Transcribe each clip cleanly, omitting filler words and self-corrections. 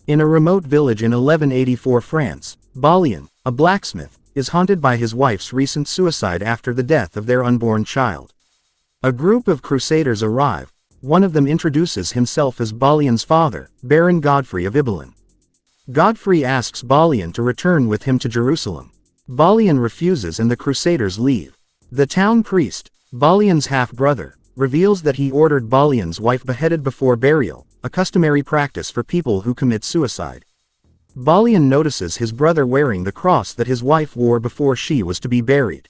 In a remote village in 1184 France, Balian, a blacksmith, is haunted by his wife's recent suicide after the death of their unborn child. A group of crusaders arrive. One of them introduces himself as Balian's father, Baron Godfrey of Ibelin. Godfrey asks Balian to return with him to Jerusalem. Balian refuses and the crusaders leave. The town priest, Balian's half-brother, reveals that he ordered Balian's wife beheaded before burial, a customary practice for people who commit suicide. Balian notices his brother wearing the cross that his wife wore before she was to be buried.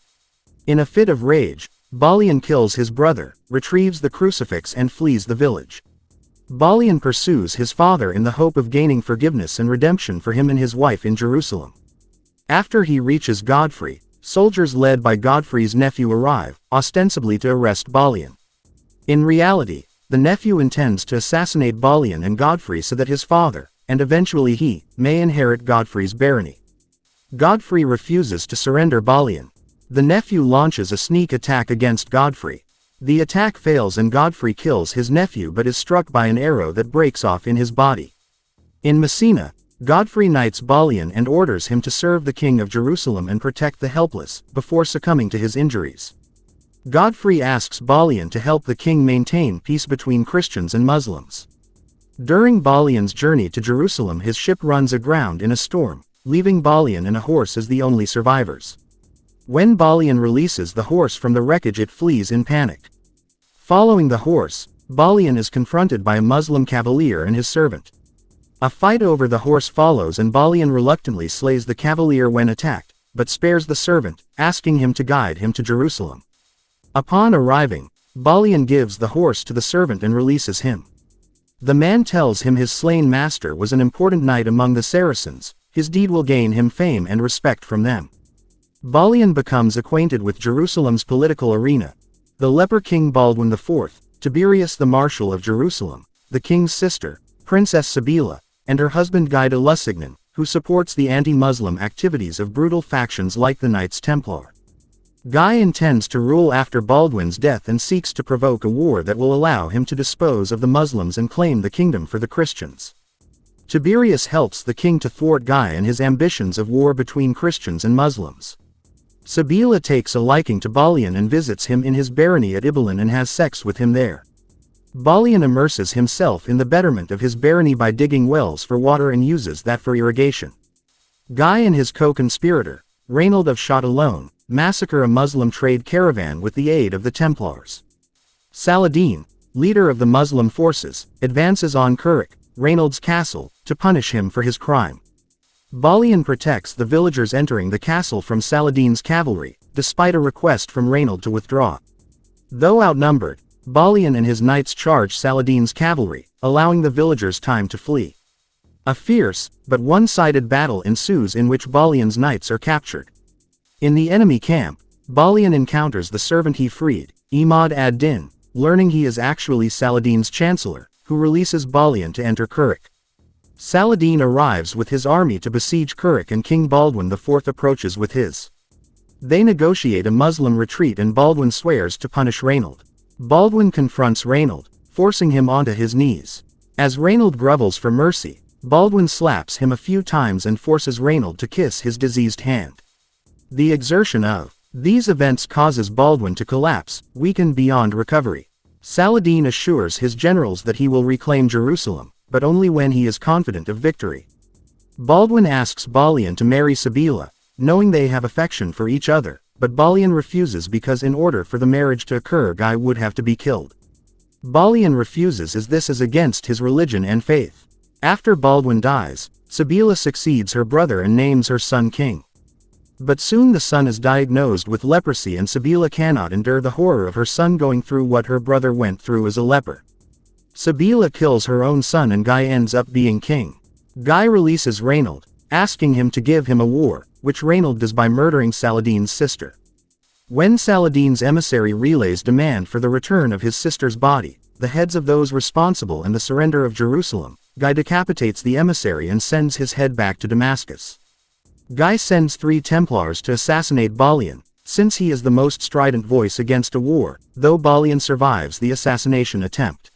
In a fit of rage, Balian kills his brother, retrieves the crucifix and flees the village. Balian pursues his father in the hope of gaining forgiveness and redemption for him and his wife in Jerusalem. After he reaches Godfrey, soldiers led by Godfrey's nephew arrive, ostensibly to arrest Balian. In reality, the nephew intends to assassinate Balian and Godfrey so that his father, and eventually he, may inherit Godfrey's barony. Godfrey refuses to surrender Balian. The nephew launches a sneak attack against Godfrey. The attack fails and Godfrey kills his nephew but is struck by an arrow that breaks off in his body. In Messina, Godfrey knights Balian and orders him to serve the king of Jerusalem and protect the helpless, before succumbing to his injuries. Godfrey asks Balian to help the king maintain peace between Christians and Muslims. During Balian's journey to Jerusalem, his ship runs aground in a storm, leaving Balian and a horse as the only survivors. When Balian releases the horse from the wreckage, it flees in panic. Following the horse, Balian is confronted by a Muslim cavalier and his servant. A fight over the horse follows and Balian reluctantly slays the cavalier when attacked, but spares the servant, asking him to guide him to Jerusalem. Upon arriving, Balian gives the horse to the servant and releases him. The man tells him his slain master was an important knight among the Saracens, his deed will gain him fame and respect from them. Balian becomes acquainted with Jerusalem's political arena. The leper king Baldwin IV, Tiberius the Marshal of Jerusalem, the king's sister, Princess Sibylla, and her husband Guy de Lusignan, who supports the anti-Muslim activities of brutal factions like the Knights Templar. Guy intends to rule after Baldwin's death and seeks to provoke a war that will allow him to dispose of the Muslims and claim the kingdom for the Christians. Tiberius helps the king to thwart Guy and his ambitions of war between Christians and Muslims. Sibylla takes a liking to Balian and visits him in his barony at Ibelin and has sex with him there. Balian immerses himself in the betterment of his barony by digging wells for water and uses that for irrigation. Guy and his co-conspirator, Reynold of Châtillon, massacre a Muslim trade caravan with the aid of the Templars. Saladin, leader of the Muslim forces, advances on Curric, Reynold's castle, to punish him for his crime. Balian protects the villagers entering the castle from Saladin's cavalry, despite a request from Reynold to withdraw. Though outnumbered, Balian and his knights charge Saladin's cavalry, allowing the villagers time to flee. A fierce, but one-sided battle ensues in which Balian's knights are captured. In the enemy camp, Balian encounters the servant he freed, Imad ad-Din, learning he is actually Saladin's chancellor, who releases Balian to enter Curric. Saladin arrives with his army to besiege Curric and King Baldwin IV approaches with his. They negotiate a Muslim retreat and Baldwin swears to punish Reynold. Baldwin confronts Reynold, forcing him onto his knees. As Reynold grovels for mercy, Baldwin slaps him a few times and forces Reynold to kiss his diseased hand. The exertion of these events causes Baldwin to collapse, weakened beyond recovery. Saladin assures his generals that he will reclaim Jerusalem, but only when he is confident of victory. Baldwin asks Balian to marry Sibylla, knowing they have affection for each other, but Balian refuses because in order for the marriage to occur Guy would have to be killed. Balian refuses as this is against his religion and faith. After Baldwin dies, Sibylla succeeds her brother and names her son king. But soon the son is diagnosed with leprosy and Sibylla cannot endure the horror of her son going through what her brother went through as a leper. Sibylla kills her own son and Guy ends up being king. Guy releases Reynold, asking him to give him a war, which Reynold does by murdering Saladin's sister. When Saladin's emissary relays demand for the return of his sister's body, the heads of those responsible and the surrender of Jerusalem, Guy decapitates the emissary and sends his head back to Damascus. Guy sends 3 Templars to assassinate Balian, since he is the most strident voice against a war, though Balian survives the assassination attempt.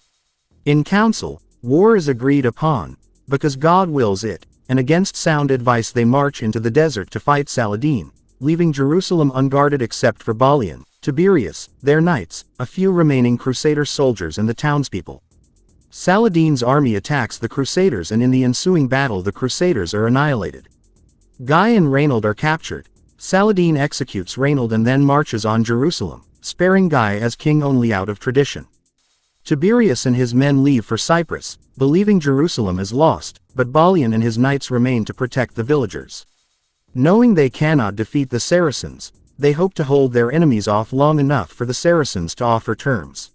In council, war is agreed upon. because God wills it, and against sound advice they march into the desert to fight Saladin, leaving Jerusalem unguarded except for Balian, Tiberius, their knights, a few remaining Crusader soldiers and the townspeople. Saladin's army attacks the Crusaders, and in the ensuing battle the Crusaders are annihilated. Guy and Reynold are captured. Saladin executes Reynold and then marches on Jerusalem, sparing Guy as king only out of tradition. Tiberius and his men leave for Cyprus, believing Jerusalem is lost, but Balian and his knights remain to protect the villagers. Knowing they cannot defeat the Saracens, they hope to hold their enemies off long enough for the Saracens to offer terms.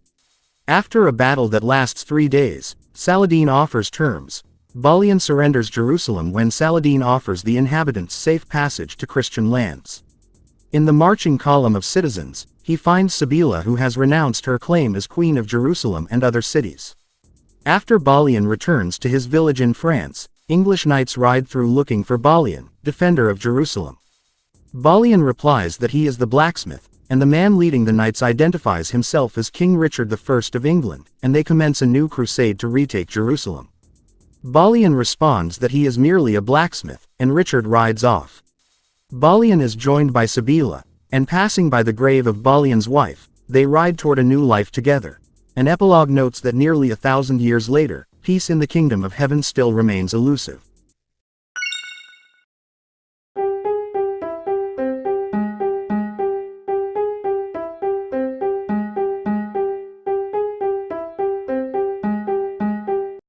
After a battle that lasts 3 days, Saladin offers terms. Balian surrenders Jerusalem when Saladin offers the inhabitants safe passage to Christian lands. In the marching column of citizens, he finds Sabila, who has renounced her claim as Queen of Jerusalem and other cities. After Balian returns to his village in France, English knights ride through looking for Balian, defender of Jerusalem. Balian replies that he is the blacksmith, and the man leading the knights identifies himself as King Richard I of England, and they commence a new crusade to retake Jerusalem. Balian responds that he is merely a blacksmith, and Richard rides off. Balian is joined by Sabila, and passing by the grave of Balian's wife, they ride toward a new life together. An epilogue notes that nearly 1,000 years later, peace in the kingdom of heaven still remains elusive.